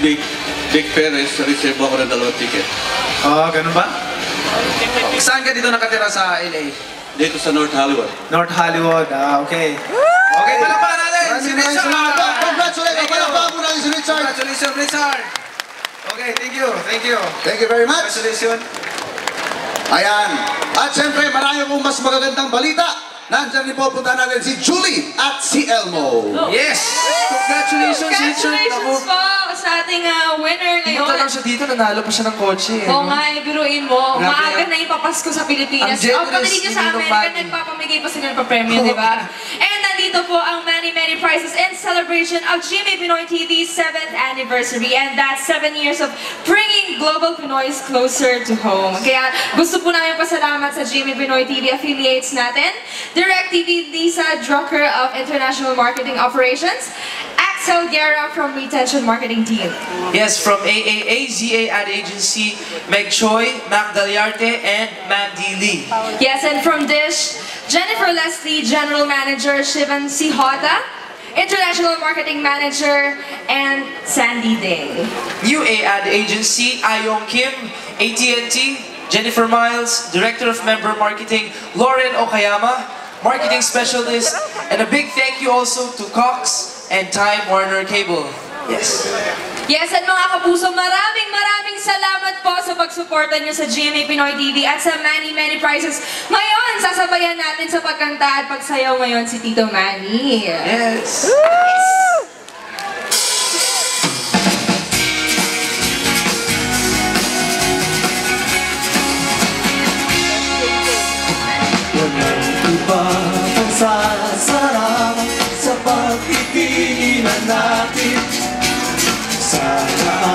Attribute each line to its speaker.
Speaker 1: Dick Perez, reserve ako ng 2 ticket.
Speaker 2: Ganun ba? Saan ka dito nakatira sa LA?
Speaker 1: Dito sa North Hollywood.
Speaker 2: North Hollywood, okay. Okay, palakpakan natin! Si Richard!
Speaker 3: Congratulations! Palakpakan mo natin si Richard!
Speaker 2: Congratulations, Richard! Okay, thank you, thank you.
Speaker 3: Thank you very much!
Speaker 2: Congratulations.
Speaker 3: Ayan. At siyempre, marami pong mas magagandang balita. Nandiyan din po punta natin si Julie at si Elmo.
Speaker 2: Yes! Congratulations, Richard!
Speaker 4: Congratulations po sa ating winner ngayon.
Speaker 5: Punta lang siya dito, nanalo pa siya ng kotse.
Speaker 4: Oo nga, biruin mo.
Speaker 5: Grabe
Speaker 4: Maaga
Speaker 5: yan.
Speaker 4: na yung papasko sa Pilipinas.
Speaker 5: Ang generous
Speaker 4: Pagdating niya sa
Speaker 5: ni
Speaker 4: Amerika,
Speaker 5: Manny.
Speaker 4: nagpapamigay pa sila ng papremyo, di ba? And nandito po ang many prizes in celebration of GMA Pinoy TV's 7th anniversary. And that's 7 years of bringing global Pinoys closer to home. Kaya gusto po namin pasalamat sa GMA Pinoy TV affiliates natin. DirecTV Lisa Drucker of International Marketing Operations. Axel Guerra from Retention Marketing Team.
Speaker 5: Yes, from AAAZA Ad Agency, Meg Choi, Mac Daliarte, and Mandy Lee.
Speaker 4: Yes, and from Dish, Jennifer Leslie, General Manager, Shivan Sihota, International Marketing Manager, and Sandy Day.
Speaker 5: UA Ad Agency, Ayong Kim, AT&T, Jennifer Miles, Director of Member Marketing, Lauren Okayama, Marketing Specialist, and a big thank you also to Cox and Time Warner Cable. Yes.
Speaker 4: Yes, at mga kapuso, maraming salamat po sa pagsuporta nyo sa GMA Pinoy TV at sa many prizes. Ngayon, sasabayan natin sa pagkanta at pagsayaw ngayon si Tito Manny.
Speaker 5: Yes.
Speaker 6: Pagsasarap sa pagtitinginan natin. Sana